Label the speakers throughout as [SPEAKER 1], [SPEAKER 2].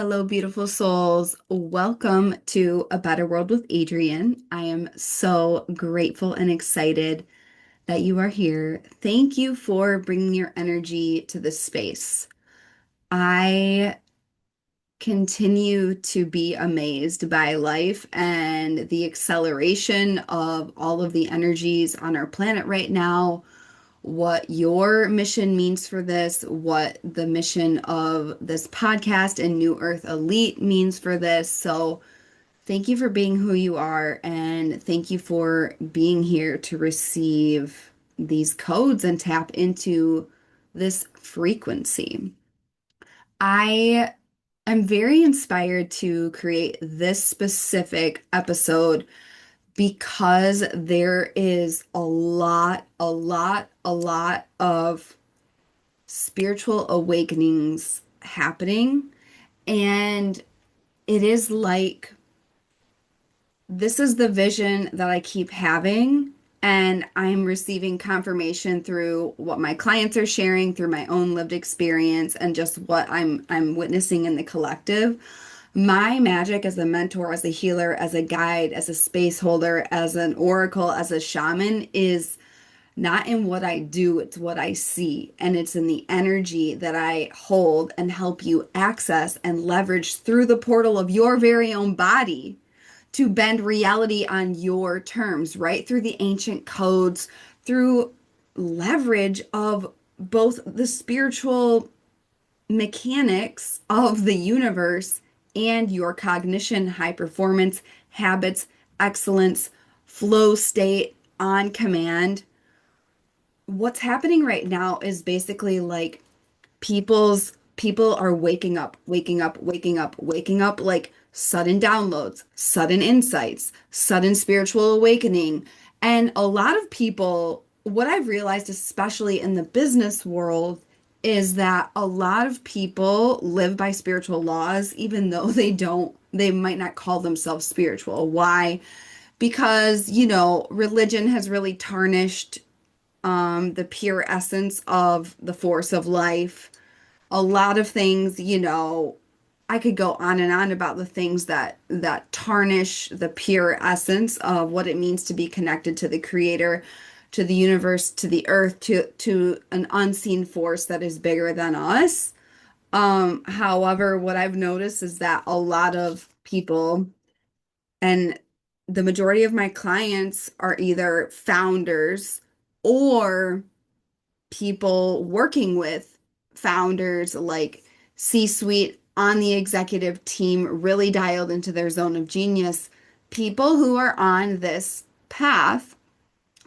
[SPEAKER 1] Hello, beautiful souls. Welcome to A Better World with Adrienne. I am so grateful and excited that you are here. Thank you for bringing your energy to this space. I continue to be amazed by life and the acceleration of all of the energies on our planet right now, what your mission means for this, what the mission of this podcast and New Earth Elite means for this. So, thank you for being who you are, and thank you for being here to receive these codes and tap into this frequency. I am very inspired to create this specific episode because there is a lot of spiritual awakenings happening. And it is like this is the vision that I keep having. And I'm receiving confirmation through what my clients are sharing, through my own lived experience, and just what I'm witnessing in the collective. My magic as a mentor, as a healer, as a guide, as a space holder, as an oracle, as a shaman is not in what I do, it's what I see. And it's in the energy that I hold and help you access and leverage through the portal of your very own body to bend reality on your terms, right? Through the ancient codes, through leverage of both the spiritual mechanics of the universe and your cognition, high performance, habits, excellence, flow state on command. What's happening right now is basically like people are waking up like sudden downloads, sudden insights, sudden spiritual awakening. And a lot of people, what I've realized, especially in the business world, is that a lot of people live by spiritual laws, even though they might not call themselves spiritual. Why? Because, religion has really tarnished the pure essence of the force of life. A lot of things, I could go on and on about the things that tarnish the pure essence of what it means to be connected to the creator, to the universe, to the earth, to an unseen force that is bigger than us. However, what I've noticed is that a lot of people and the majority of my clients are either founders or people working with founders, like C-suite on the executive team, really dialed into their zone of genius, people who are on this path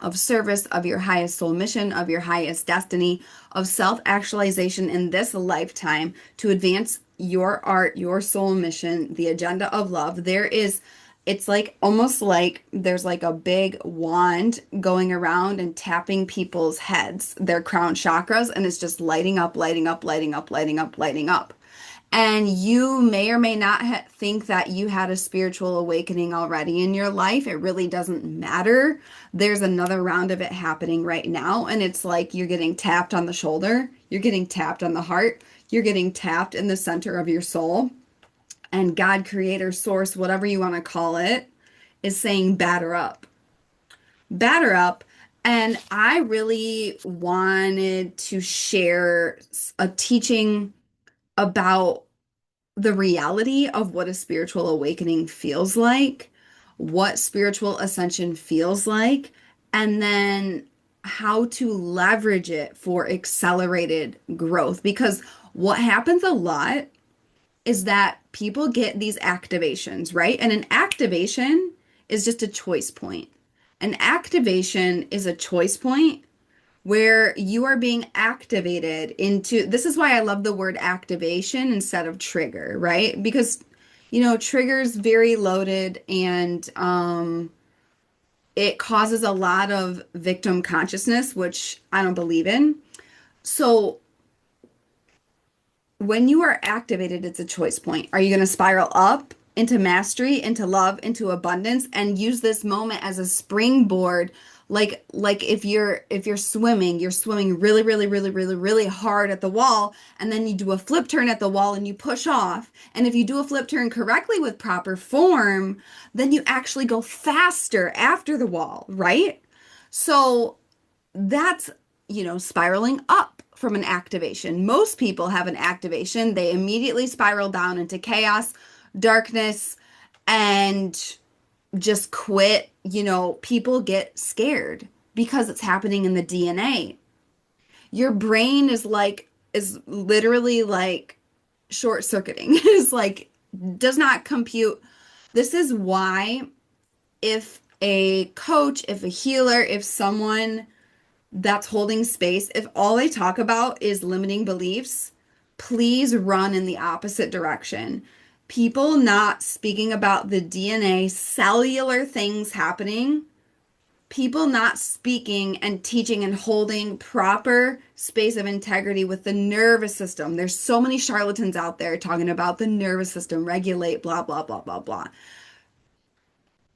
[SPEAKER 1] of service of your highest soul mission, of your highest destiny, of self-actualization in this lifetime to advance your art, your soul mission, the agenda of love. It's like almost like there's like a big wand going around and tapping people's heads, their crown chakras, and it's just lighting up, lighting up, lighting up, lighting up, lighting up. And you may or may not think that you had a spiritual awakening already in your life. It really doesn't matter. There's another round of it happening right now. And it's like you're getting tapped on the shoulder, you're getting tapped on the heart, you're getting tapped in the center of your soul. And God, creator, source, whatever you want to call it, is saying batter up, batter up. And I really wanted to share a teaching about the reality of what a spiritual awakening feels like, what spiritual ascension feels like, and then how to leverage it for accelerated growth. Because what happens a lot is that people get these activations, right? And an activation is just a choice point. An activation is a choice point where you are being activated into this is why I love the word activation instead of trigger, right? Because trigger's very loaded and it causes a lot of victim consciousness, which I don't believe in. So when you are activated, it's a choice point. Are you going to spiral up into mastery, into love, into abundance, and use this moment as a springboard, Like if you're swimming, you're swimming really, really, really, really, really hard at the wall, and then you do a flip turn at the wall and you push off. And if you do a flip turn correctly with proper form, then you actually go faster after the wall, right? So that's, spiraling up from an activation. Most people have an activation, they immediately spiral down into chaos, darkness, and just quit. People get scared because it's happening in the DNA. Your brain is literally like short circuiting. Is like does not compute. This is why if a coach, if a healer, if someone that's holding space, if all they talk about is limiting beliefs, please run in the opposite direction. People not speaking about the DNA, cellular things happening, people not speaking and teaching and holding proper space of integrity with the nervous system. There's so many charlatans out there talking about the nervous system, regulate, blah, blah, blah, blah, blah.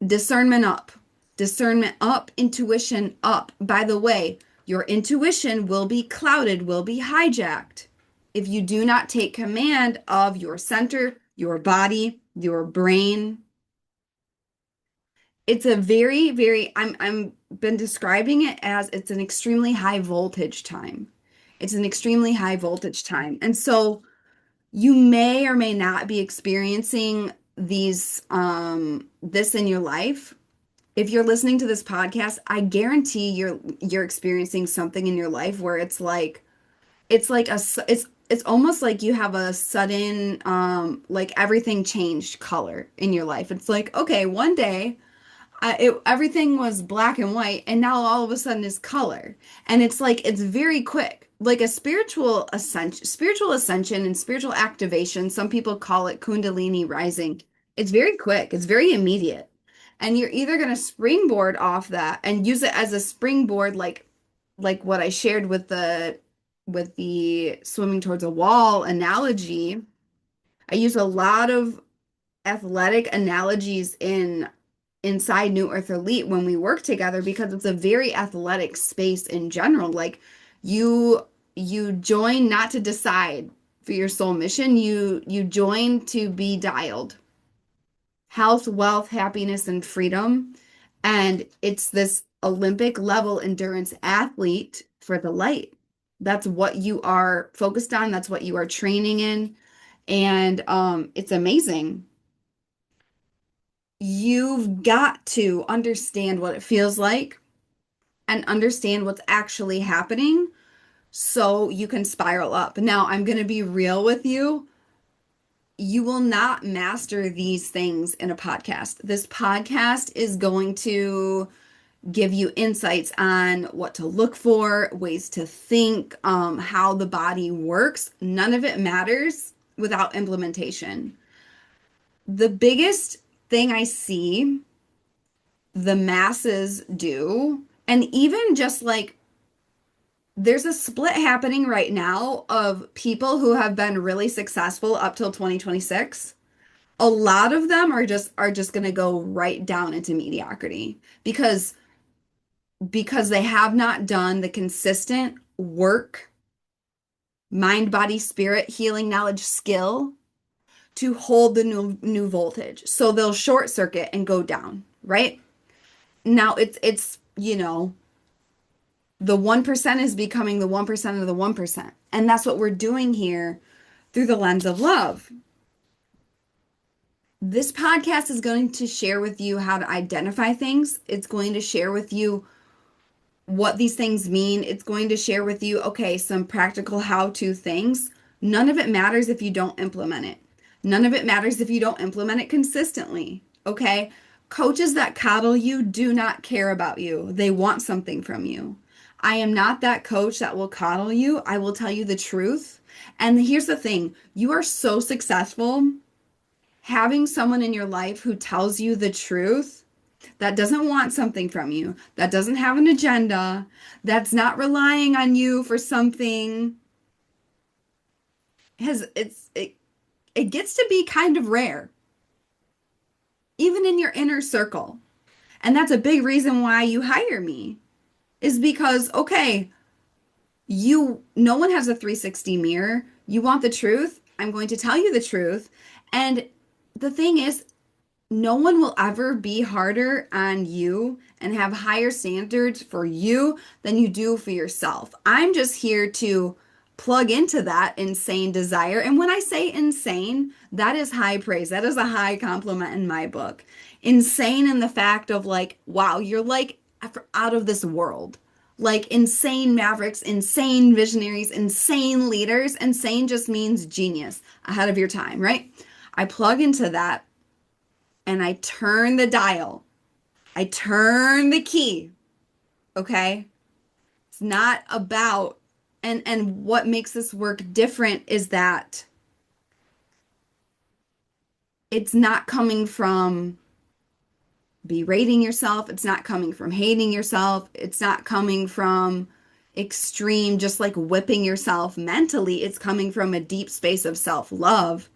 [SPEAKER 1] Discernment up, discernment up, intuition up. By the way, your intuition will be clouded, will be hijacked if you do not take command of your center, your body, your brain. It's a very, very, I'm been describing it as it's an extremely high voltage time. It's an extremely high voltage time. And so you may or may not be experiencing this in your life. If you're listening to this podcast, I guarantee you're experiencing something in your life where it's almost like you have a sudden like everything changed color in your life. It's like, okay, one day everything was black and white, and now all of a sudden is color. And it's like it's very quick, like a spiritual ascension and spiritual activation. Some people call it Kundalini rising. It's very quick. It's very immediate, and you're either going to springboard off that and use it as a springboard, like what I shared with the swimming towards a wall analogy. I use a lot of athletic analogies inside New Earth Elite when we work together because it's a very athletic space in general. Like you you join not to decide for your soul mission. You join to be dialed. Health, wealth, happiness, and freedom. And it's this Olympic level endurance athlete for the light. That's what you are focused on. That's what you are training in. And it's amazing. You've got to understand what it feels like and understand what's actually happening so you can spiral up. Now, I'm going to be real with you. You will not master these things in a podcast. This podcast is going to give you insights on what to look for, ways to think, how the body works. None of it matters without implementation. The biggest thing I see the masses do, and even just like there's a split happening right now of people who have been really successful up till 2026. A lot of them are just going to go right down into mediocrity because they have not done the consistent work, mind, body, spirit, healing, knowledge, skill to hold the new voltage. So they'll short circuit and go down, right? Now it's the 1% is becoming the 1% of the 1%. And that's what we're doing here through the lens of love. This podcast is going to share with you how to identify things. It's going to share with you what these things mean. It's going to share with you, okay, some practical how-to things. None of it matters if you don't implement it. None of it matters if you don't implement it consistently. Okay? Coaches that coddle you do not care about you. They want something from you. I am not that coach that will coddle you. I will tell you the truth. And here's the thing, you are so successful having someone in your life who tells you the truth, that doesn't want something from you, that doesn't have an agenda, that's not relying on you for something, it gets to be kind of rare, even in your inner circle. And that's a big reason why you hire me. is because, okay, no one has a 360 mirror. You want the truth? I'm going to tell you the truth. And the thing is, no one will ever be harder on you and have higher standards for you than you do for yourself. I'm just here to plug into that insane desire. And when I say insane, that is high praise. That is a high compliment in my book. Insane in the fact of like, wow, you're like out of this world. Like insane mavericks, insane visionaries, insane leaders. Insane just means genius, ahead of your time, right? I plug into that and I turn the dial. I turn the key. Okay? It's not about and what makes this work different is that it's not coming from berating yourself, it's not coming from hating yourself, it's not coming from extreme just like whipping yourself mentally. It's coming from a deep space of self-love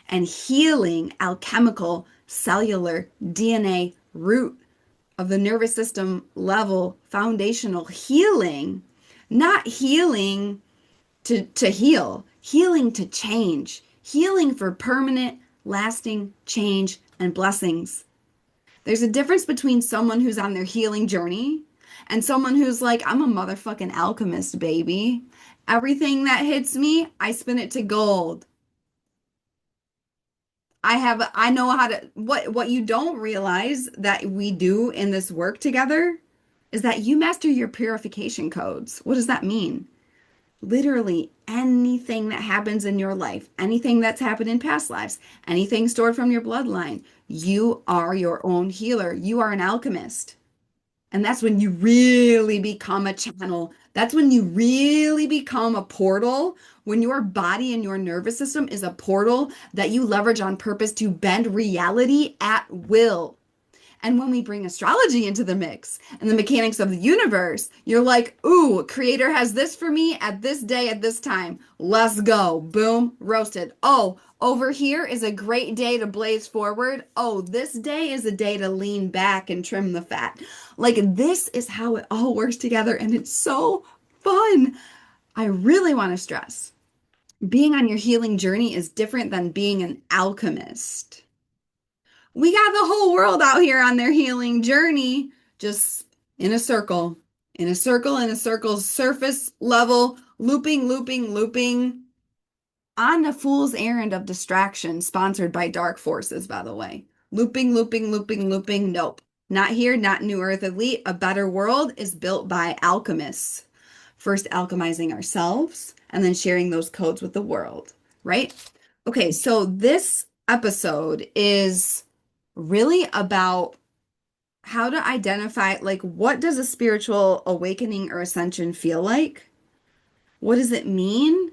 [SPEAKER 1] and healing alchemical cellular DNA root of the nervous system level foundational healing, not healing to heal, healing to change, healing for permanent, lasting change and blessings. There's a difference between someone who's on their healing journey and someone who's like, I'm a motherfucking alchemist, baby. Everything that hits me, I spin it to gold. I know how to, what you don't realize that we do in this work together is that you master your purification codes. What does that mean? Literally anything that happens in your life, anything that's happened in past lives, anything stored from your bloodline, you are your own healer. You are an alchemist. And that's when you really become a channel. That's when you really become a portal. When your body and your nervous system is a portal that you leverage on purpose to bend reality at will. And when we bring astrology into the mix and the mechanics of the universe, you're like, ooh, creator has this for me at this day, at this time. Let's go. Boom, roasted. Oh, over here is a great day to blaze forward. Oh, this day is a day to lean back and trim the fat. Like, this is how it all works together. And it's so fun. I really want to stress being on your healing journey is different than being an alchemist. We got the whole world out here on their healing journey, just in a circle, in a circle, in a circle, surface level, looping, looping, looping, on a fool's errand of distraction, sponsored by dark forces, by the way. Looping, looping, looping, looping. Nope. Not here, not New Earth Elite. A better world is built by alchemists. First, alchemizing ourselves and then sharing those codes with the world, right? Okay, so this episode is really about how to identify, like, what does a spiritual awakening or ascension feel like? What does it mean?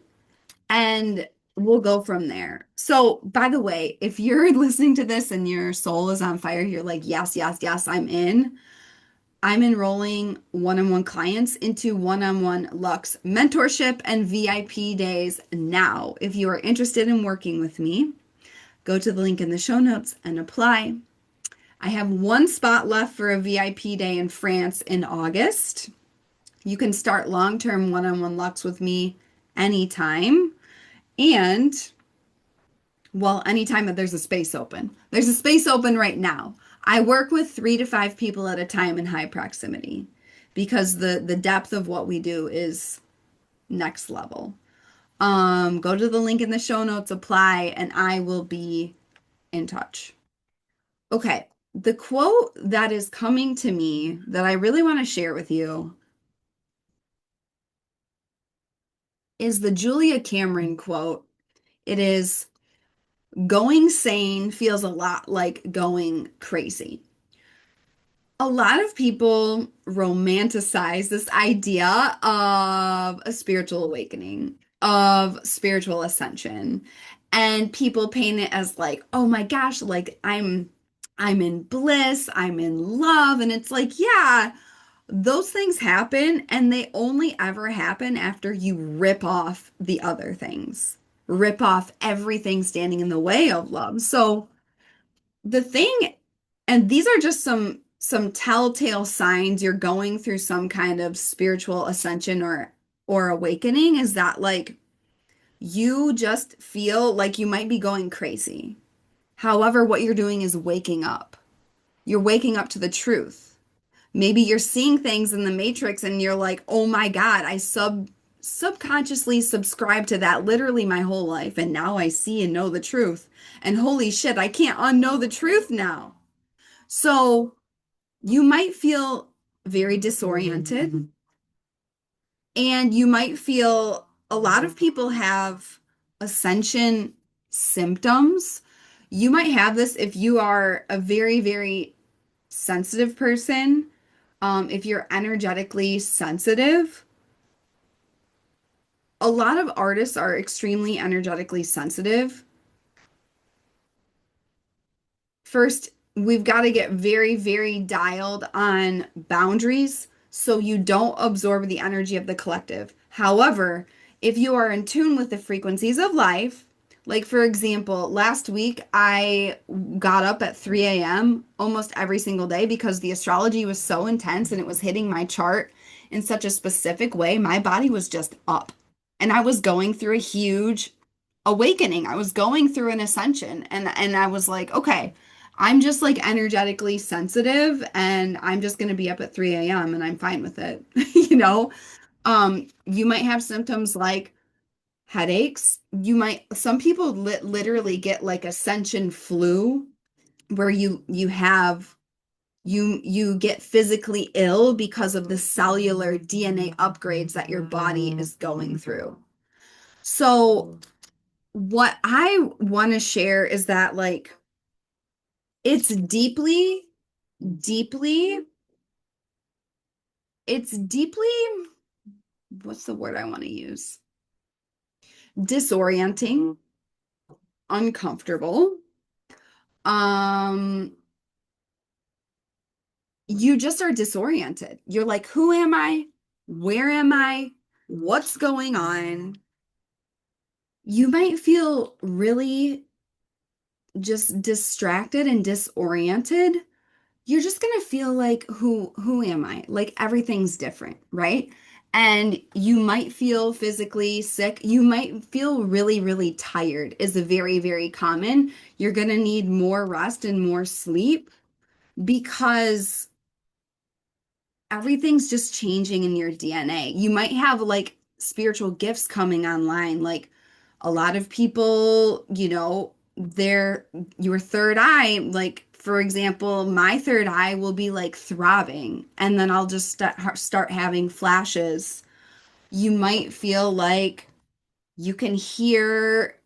[SPEAKER 1] And we'll go from there. So, by the way, if you're listening to this and your soul is on fire, you're like, yes, yes, yes, I'm in. I'm enrolling one-on-one clients into one-on-one Lux mentorship and VIP days now. If you are interested in working with me, go to the link in the show notes and apply. I have one spot left for a VIP day in France in August. You can start long-term one-on-one Lux with me anytime. And, well, anytime that there's a space open. There's a space open right now. I work with 3 to 5 people at a time in high proximity because the depth of what we do is next level. Go to the link in the show notes, apply, and I will be in touch. Okay, the quote that is coming to me that I really want to share with you is the Julia Cameron quote. It is, going sane feels a lot like going crazy. A lot of people romanticize this idea of a spiritual awakening, of spiritual ascension, and people paint it as like, oh my gosh, like I'm in bliss, I'm in love, and it's like, yeah, those things happen and they only ever happen after you rip off the other things. Rip off everything standing in the way of love. So the thing, and these are just some telltale signs you're going through some kind of spiritual ascension or awakening is that like you just feel like you might be going crazy. However, what you're doing is waking up. You're waking up to the truth. Maybe you're seeing things in the matrix and you're like, "Oh my God, I subconsciously subscribed to that literally my whole life and now I see and know the truth. And holy shit, I can't unknow the truth now." So, you might feel very disoriented and you might feel a lot of people have ascension symptoms. You might have this if you are a very, very sensitive person. If you're energetically sensitive, a lot of artists are extremely energetically sensitive. First, we've got to get very, very dialed on boundaries so you don't absorb the energy of the collective. However, if you are in tune with the frequencies of life, like for example, last week I got up at 3 a.m. almost every single day because the astrology was so intense and it was hitting my chart in such a specific way. My body was just up and I was going through a huge awakening. I was going through an ascension and I was like, okay, I'm just like energetically sensitive and I'm just going to be up at 3 a.m. and I'm fine with it. You know, you might have symptoms like headaches. Some people literally get like ascension flu where you get physically ill because of the cellular DNA upgrades that your body is going through. So what I want to share is that like it's deeply, it's deeply, what's the word I want to use? Disorienting, uncomfortable. Um, you just are disoriented. You're like, who am I? Where am I? What's going on? You might feel really just distracted and disoriented. You're just gonna feel like who am I? Like everything's different, right? And you might feel physically sick. You might feel really, really tired is a very, very common. You're gonna need more rest and more sleep because everything's just changing in your DNA. You might have like spiritual gifts coming online. Like a lot of people, their your third eye, like for example, my third eye will be like throbbing and then I'll just start having flashes. You might feel like you can hear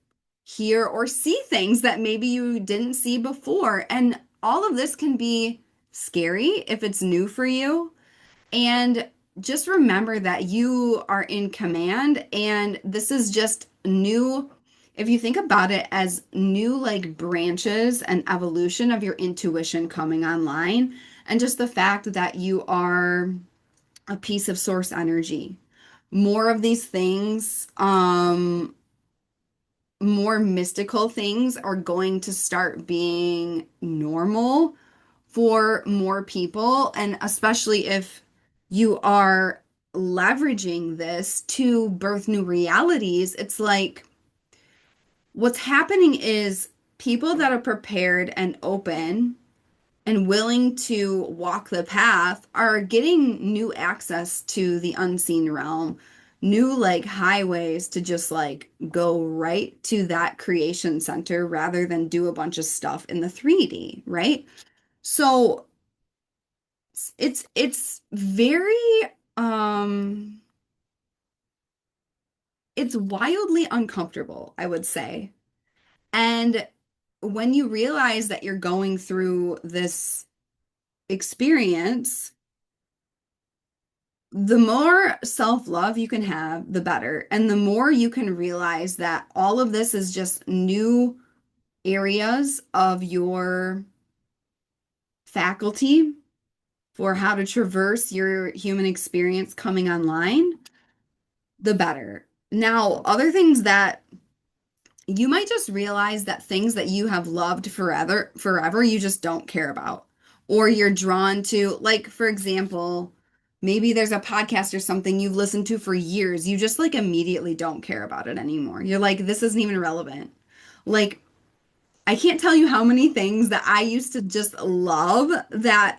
[SPEAKER 1] or see things that maybe you didn't see before. And all of this can be scary if it's new for you. And just remember that you are in command, and this is just new. If you think about it as new, like branches and evolution of your intuition coming online, and just the fact that you are a piece of source energy. More of these things, more mystical things are going to start being normal for more people. And especially if you are leveraging this to birth new realities, it's like what's happening is people that are prepared and open and willing to walk the path are getting new access to the unseen realm, new like highways to just like go right to that creation center rather than do a bunch of stuff in the 3D, right? So it's very um it's wildly uncomfortable, I would say. And when you realize that you're going through this experience, the more self-love you can have, the better. And the more you can realize that all of this is just new areas of your faculty for how to traverse your human experience coming online, the better. Now, other things that you might just realize that things that you have loved forever, you just don't care about. or you're drawn to, like, for example, maybe there's a podcast or something you've listened to for years. You just like immediately don't care about it anymore. You're like, this isn't even relevant. Like, I can't tell you how many things that I used to just love that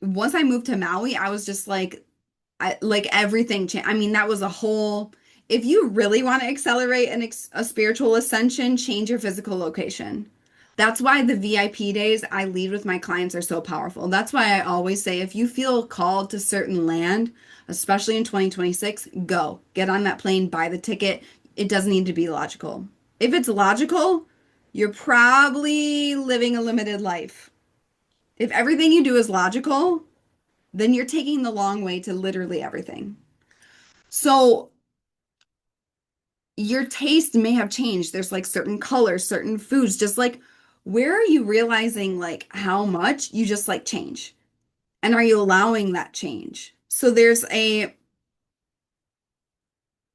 [SPEAKER 1] once I moved to Maui, I was just like, like everything changed. I mean, that was a whole, if you really want to accelerate a spiritual ascension, change your physical location. That's why the VIP days I lead with my clients are so powerful. That's why I always say if you feel called to certain land, especially in 2026, go. Get on that plane, buy the ticket. It doesn't need to be logical. If it's logical, you're probably living a limited life. If everything you do is logical, then you're taking the long way to literally everything. So your taste may have changed. There's like certain colors, certain foods, just like where are you realizing like how much you just like change? And are you allowing that change? So there's a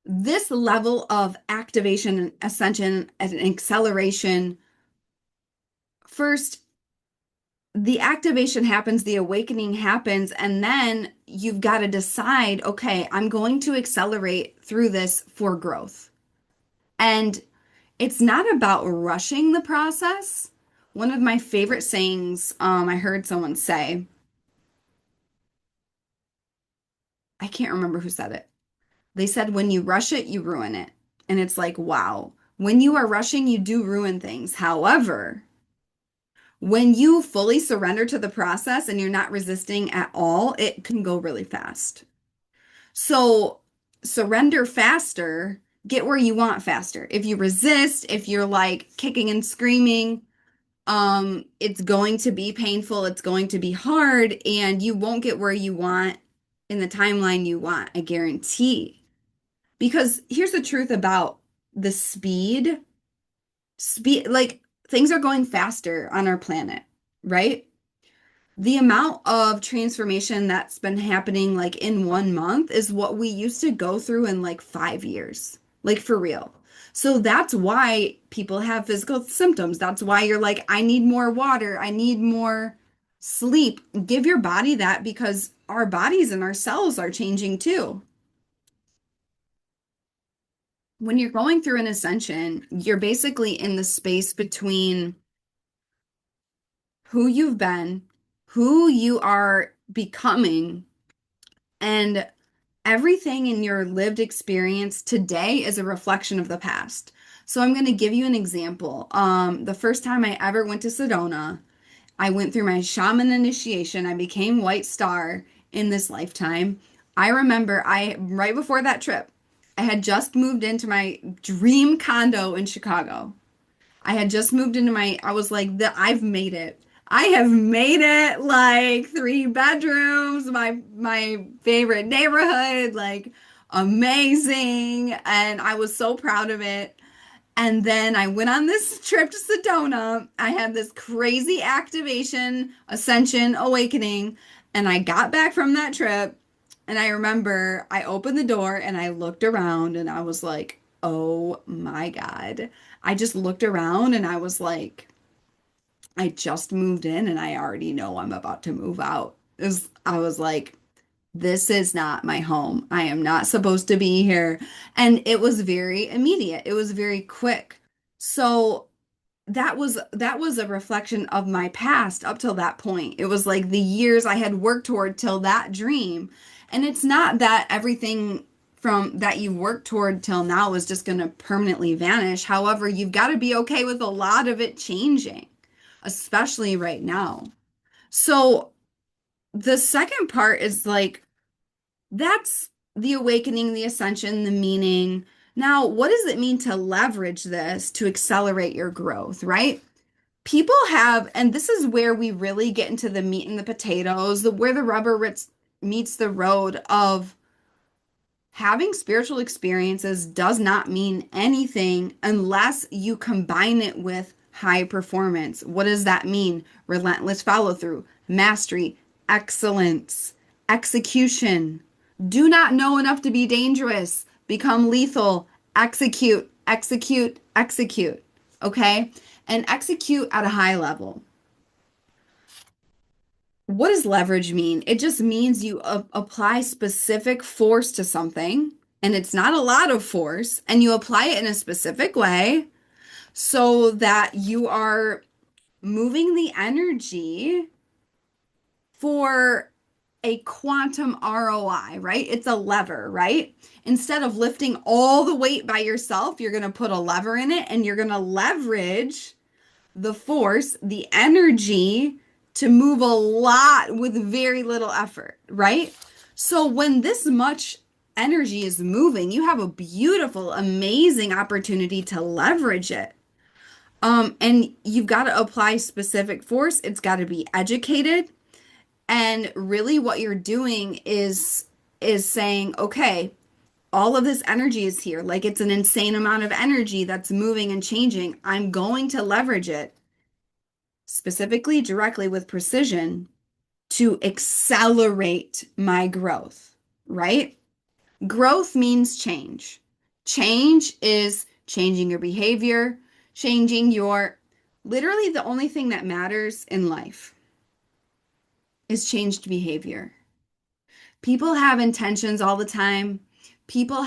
[SPEAKER 1] this level of activation and ascension and acceleration. First, the activation happens, the awakening happens, and then you've got to decide, okay, I'm going to accelerate through this for growth. And it's not about rushing the process. One of my favorite sayings, I heard someone say, I can't remember who said it. They said, when you rush it, you ruin it. And it's like, wow, when you are rushing, you do ruin things. However, when you fully surrender to the process and you're not resisting at all, it can go really fast. So surrender faster, get where you want faster. If you resist, if you're like kicking and screaming, it's going to be painful, it's going to be hard, and you won't get where you want in the timeline you want, I guarantee. Because here's the truth about the speed, like things are going faster on our planet, right? The amount of transformation that's been happening like in 1 month is what we used to go through in like 5 years, like for real. So that's why people have physical symptoms. That's why you're like, I need more water, I need more sleep. Give your body that because our bodies and our cells are changing too. When you're going through an ascension, you're basically in the space between who you've been, who you are becoming, and everything in your lived experience today is a reflection of the past. So I'm going to give you an example. The first time I ever went to Sedona, I went through my shaman initiation. I became White Star in this lifetime. I remember I right before that trip, I had just moved into my dream condo in Chicago. I had just moved into I was like, I've made it. I have made it like 3 bedrooms, my favorite neighborhood, like amazing. And I was so proud of it. And then I went on this trip to Sedona. I had this crazy activation, ascension, awakening. And I got back from that trip. And I remember I opened the door and I looked around and I was like, oh my God. I just looked around and I was like, I just moved in and I already know I'm about to move out. I was like, this is not my home. I am not supposed to be here. And it was very immediate. It was very quick. So that was a reflection of my past up till that point. It was like the years I had worked toward till that dream. And it's not that everything from that you worked toward till now is just going to permanently vanish. However, you've got to be okay with a lot of it changing, especially right now. So the second part is like that's the awakening, the ascension, the meaning. Now, what does it mean to leverage this to accelerate your growth, right? People have, and this is where we really get into the meat and the potatoes, where the meets the road of having spiritual experiences does not mean anything unless you combine it with high performance. What does that mean? Relentless follow through, mastery, excellence, execution. Do not know enough to be dangerous. Become lethal. Execute, execute, execute. Okay? And execute at a high level. What does leverage mean? It just means you apply specific force to something, and it's not a lot of force, and you apply it in a specific way so that you are moving the energy for a quantum ROI, right? It's a lever, right? Instead of lifting all the weight by yourself, you're going to put a lever in it and you're going to leverage the force, the energy to move a lot with very little effort, right? So when this much energy is moving, you have a beautiful, amazing opportunity to leverage it. And you've got to apply specific force. It's got to be educated. And really what you're doing is saying, okay, all of this energy is here. Like it's an insane amount of energy that's moving and changing. I'm going to leverage it specifically, directly with precision to accelerate my growth, right? Growth means change. Change is changing your behavior, changing your literally the only thing that matters in life is changed behavior. People have intentions all the time. People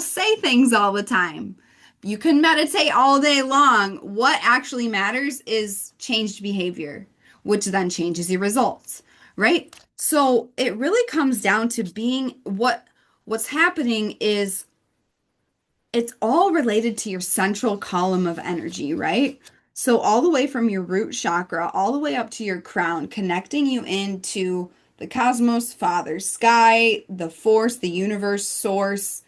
[SPEAKER 1] say things all the time. You can meditate all day long. What actually matters is changed behavior, which then changes your results, right? So it really comes down to being what's happening is it's all related to your central column of energy, right? So all the way from your root chakra, all the way up to your crown, connecting you into the cosmos, Father, sky, the force, the universe, source,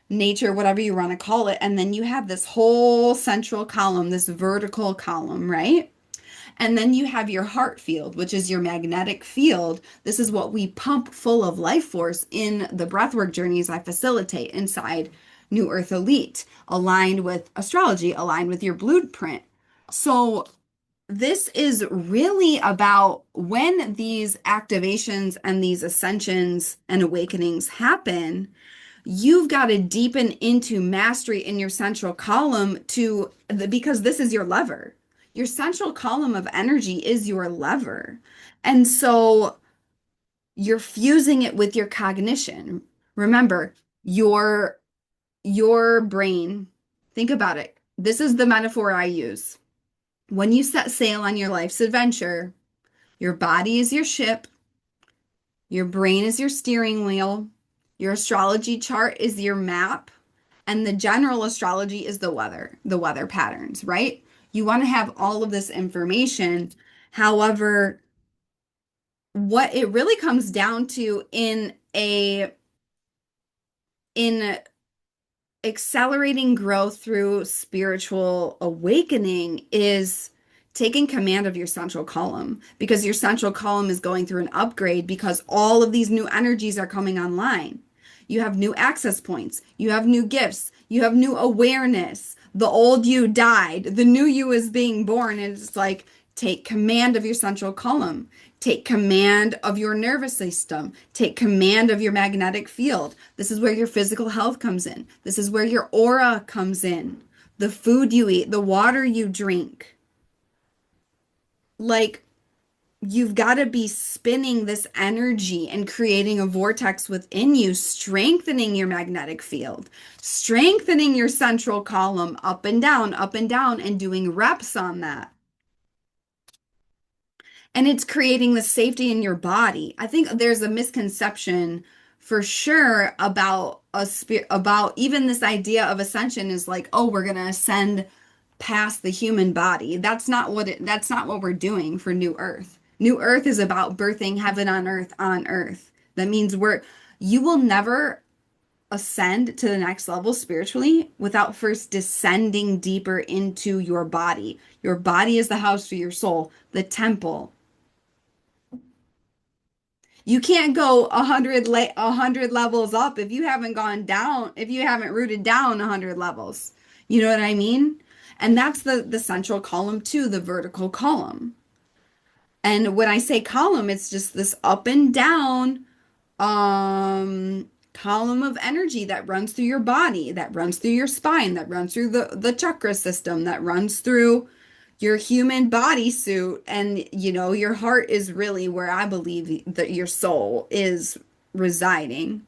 [SPEAKER 1] nature, whatever you want to call it. And then you have this whole central column, this vertical column, right? And then you have your heart field, which is your magnetic field. This is what we pump full of life force in the breathwork journeys I facilitate inside New Earth Elite, aligned with astrology, aligned with your blueprint. So, this is really about when these activations and these ascensions and awakenings happen, you've got to deepen into mastery in your central column because this is your lever. Your central column of energy is your lever. And so you're fusing it with your cognition. Remember, your your brain, think about it. This is the metaphor I use. When you set sail on your life's adventure, your body is your ship, your brain is your steering wheel, your astrology chart is your map, and the general astrology is the weather patterns, right? You want to have all of this information. However, what it really comes down to in accelerating growth through spiritual awakening is taking command of your central column because your central column is going through an upgrade because all of these new energies are coming online. You have new access points, you have new gifts, you have new awareness. The old you died, the new you is being born, and it's like take command of your central column. Take command of your nervous system. Take command of your magnetic field. This is where your physical health comes in. This is where your aura comes in. The food you eat, the water you drink. Like, you've got to be spinning this energy and creating a vortex within you, strengthening your magnetic field, strengthening your central column up and down, and doing reps on that. And it's creating the safety in your body. I think there's a misconception for sure about about even this idea of ascension is like, oh, we're gonna ascend past the human body. That's not what we're doing for New Earth. New Earth is about birthing heaven on earth on earth. That means you will never ascend to the next level spiritually without first descending deeper into your body. Your body is the house for your soul, the temple. You can't go 100 levels up if you haven't gone down, if you haven't rooted down 100 levels. You know what I mean? And that's the central column too, the vertical column. And when I say column, it's just this up and down column of energy that runs through your body, that runs through your spine, that runs through the chakra system, that runs through your human bodysuit, and your heart is really where I believe that your soul is residing,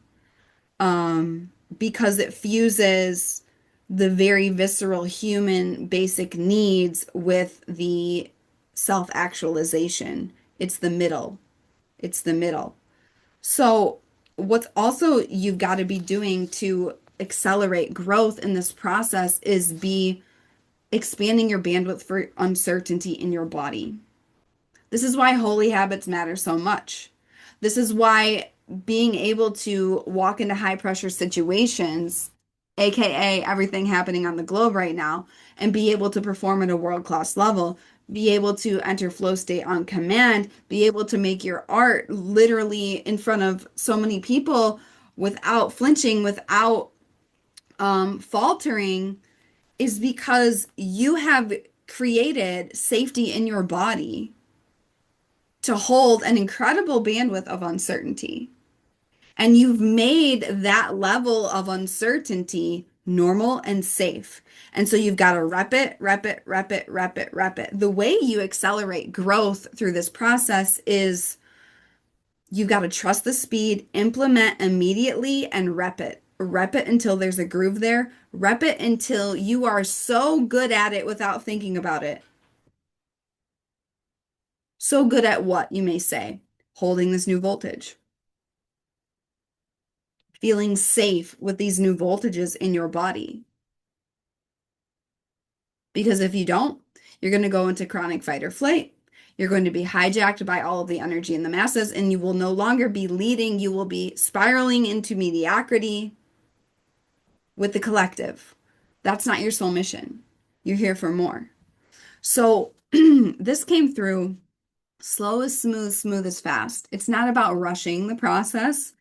[SPEAKER 1] because it fuses the very visceral human basic needs with the self-actualization. It's the middle. It's the middle. So, what's also you've got to be doing to accelerate growth in this process is be expanding your bandwidth for uncertainty in your body. This is why holy habits matter so much. This is why being able to walk into high pressure situations, aka everything happening on the globe right now, and be able to perform at a world class level, be able to enter flow state on command, be able to make your art literally in front of so many people without flinching, without faltering, is because you have created safety in your body to hold an incredible bandwidth of uncertainty. And you've made that level of uncertainty normal and safe. And so you've got to rep it, rep it, rep it, rep it, rep it. The way you accelerate growth through this process is you've got to trust the speed, implement immediately, and rep it. Rep it until there's a groove there. Rep it until you are so good at it without thinking about it. So good at what, you may say? Holding this new voltage, feeling safe with these new voltages in your body. Because if you don't, you're going to go into chronic fight or flight. You're going to be hijacked by all of the energy in the masses, and you will no longer be leading. You will be spiraling into mediocrity with the collective. That's not your soul mission. You're here for more. So this came through slow is smooth, smooth is fast. It's not about rushing the process.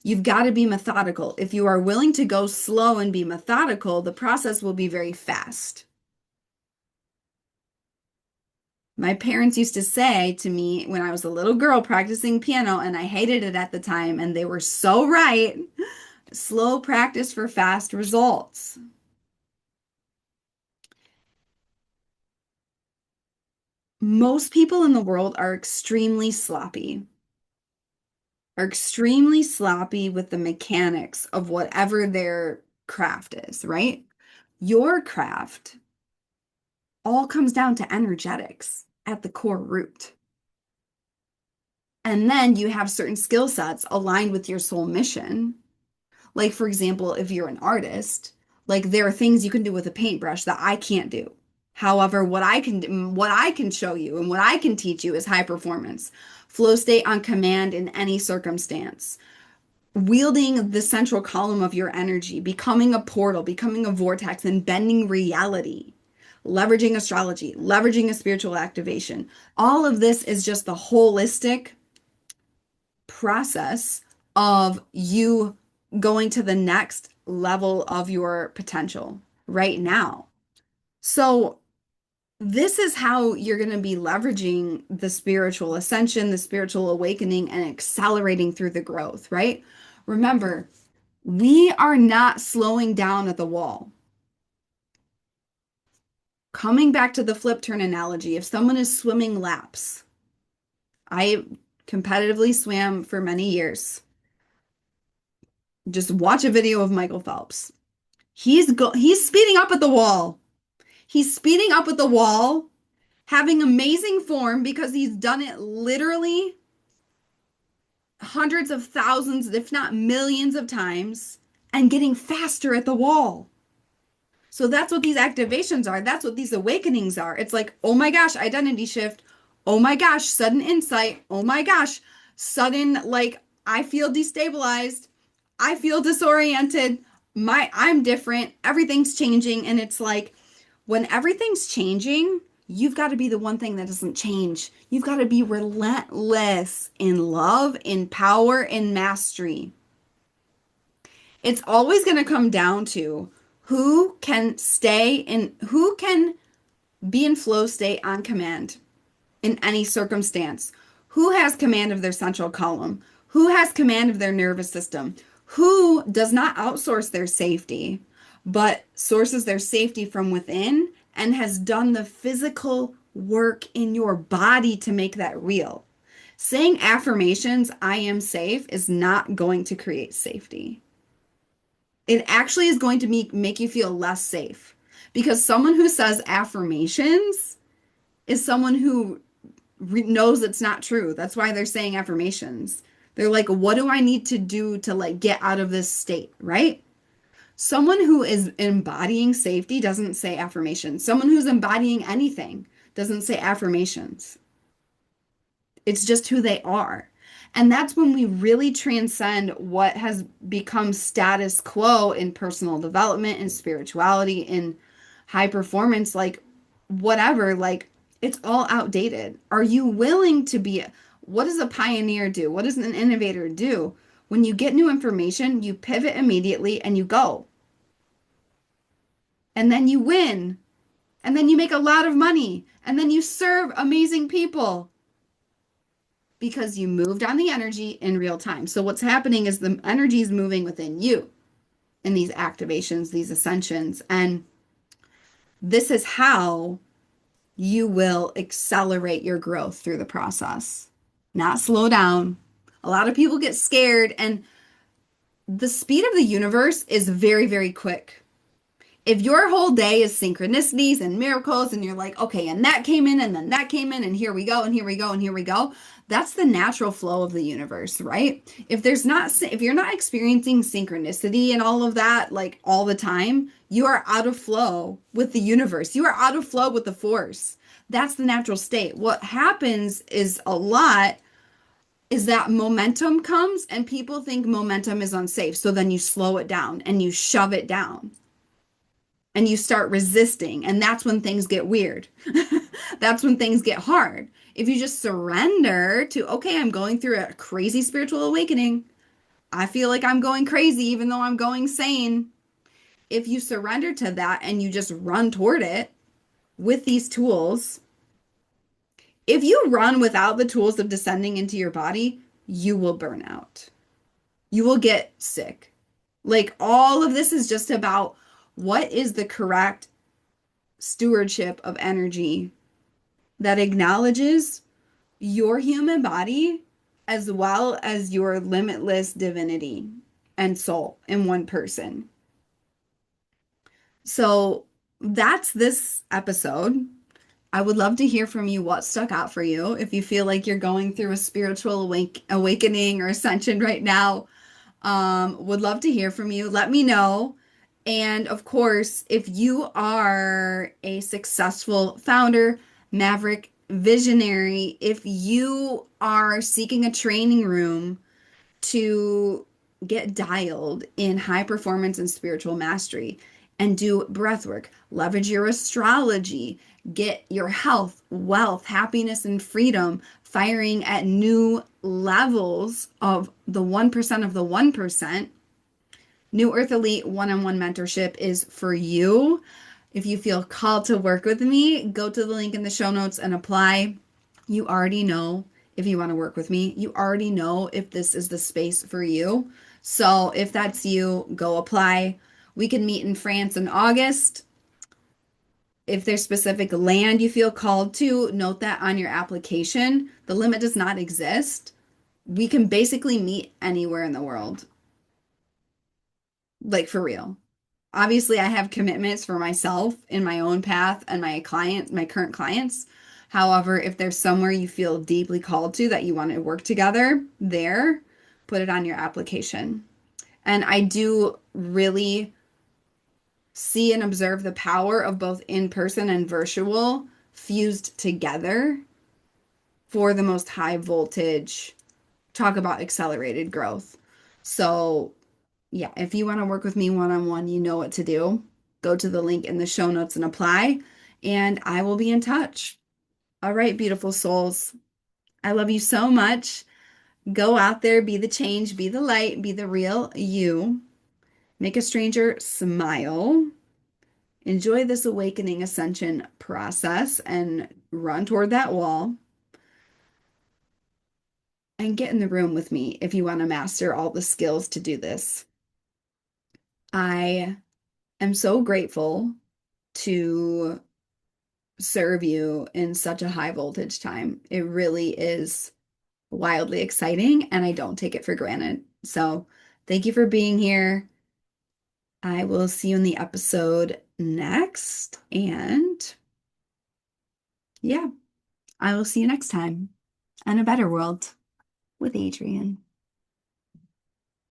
[SPEAKER 1] You've got to be methodical. If you are willing to go slow and be methodical, the process will be very fast. My parents used to say to me when I was a little girl practicing piano, and I hated it at the time, and they were so right. Slow practice for fast results. Most people in the world are extremely sloppy with the mechanics of whatever their craft is, right? Your craft all comes down to energetics at the core root. And then you have certain skill sets aligned with your soul mission. Like, for example, if you're an artist, like there are things you can do with a paintbrush that I can't do. However, what I can show you and what I can teach you is high performance, flow state on command in any circumstance, wielding the central column of your energy, becoming a portal, becoming a vortex, and bending reality, leveraging astrology, leveraging a spiritual activation. All of this is just the holistic process of you going to the next level of your potential right now. So, this is how you're going to be leveraging the spiritual ascension, the spiritual awakening, and accelerating through the growth, right? Remember, we are not slowing down at the wall. Coming back to the flip turn analogy, if someone is swimming laps, I competitively swam for many years. Just watch a video of Michael Phelps. He's speeding up at the wall. He's speeding up at the wall, having amazing form because he's done it literally hundreds of thousands, if not millions of times, and getting faster at the wall. So that's what these activations are. That's what these awakenings are. It's like, oh my gosh, identity shift. Oh my gosh, sudden insight. Oh my gosh, sudden, like, I feel destabilized. I feel disoriented. I'm different. Everything's changing. And it's like, when everything's changing, you've got to be the one thing that doesn't change. You've got to be relentless in love, in power, in mastery. It's always going to come down to who can who can be in flow state on command in any circumstance, who has command of their central column, who has command of their nervous system, who does not outsource their safety, but sources their safety from within and has done the physical work in your body to make that real. Saying affirmations, I am safe, is not going to create safety. It actually is going to make you feel less safe because someone who says affirmations is someone who knows it's not true. That's why they're saying affirmations. They're like, what do I need to do to like get out of this state, right? Someone who is embodying safety doesn't say affirmations. Someone who's embodying anything doesn't say affirmations. It's just who they are. And that's when we really transcend what has become status quo in personal development and spirituality and high performance, like whatever, like it's all outdated. Are you willing to be, what does a pioneer do? What does an innovator do? When you get new information, you pivot immediately and you go. And then you win. And then you make a lot of money. And then you serve amazing people because you moved on the energy in real time. So what's happening is the energy is moving within you in these activations, these ascensions. And this is how you will accelerate your growth through the process, not slow down. A lot of people get scared, and the speed of the universe is very, very quick. If your whole day is synchronicities and miracles and you're like, okay, and that came in and then that came in and here we go and here we go and here we go, that's the natural flow of the universe, right? If you're not experiencing synchronicity and all of that like all the time, you are out of flow with the universe. You are out of flow with the force. That's the natural state. What happens is that momentum comes and people think momentum is unsafe. So then you slow it down and you shove it down and you start resisting. And that's when things get weird. That's when things get hard. If you just surrender to, okay, I'm going through a crazy spiritual awakening. I feel like I'm going crazy even though I'm going sane. If you surrender to that and you just run toward it with these tools, if you run without the tools of descending into your body, you will burn out. You will get sick. Like all of this is just about what is the correct stewardship of energy that acknowledges your human body as well as your limitless divinity and soul in one person. So that's this episode. I would love to hear from you what stuck out for you. If you feel like you're going through a spiritual awakening or ascension right now, would love to hear from you. Let me know. And of course, if you are a successful founder, maverick, visionary, if you are seeking a training room to get dialed in high performance and spiritual mastery and do breath work, leverage your astrology, get your health, wealth, happiness, and freedom firing at new levels of the 1% of the 1%. New Earth Elite one-on-one mentorship is for you. If you feel called to work with me, go to the link in the show notes and apply. You already know if you want to work with me. You already know if this is the space for you. So if that's you, go apply. We can meet in France in August. If there's specific land you feel called to, note that on your application. The limit does not exist. We can basically meet anywhere in the world. Like for real. Obviously, I have commitments for myself in my own path and my current clients. However, if there's somewhere you feel deeply called to that you want to work together, there, put it on your application. And I do really see and observe the power of both in-person and virtual fused together for the most high voltage, talk about accelerated growth. So yeah, if you want to work with me one-on-one, you know what to do. Go to the link in the show notes and apply, and I will be in touch. All right, beautiful souls. I love you so much. Go out there, be the change, be the light, be the real you. Make a stranger smile. Enjoy this awakening ascension process and run toward that wall. And get in the room with me if you want to master all the skills to do this. I am so grateful to serve you in such a high voltage time. It really is wildly exciting, and I don't take it for granted. So, thank you for being here. I will see you in the episode next. And yeah, I will see you next time on A Better World with Adrian.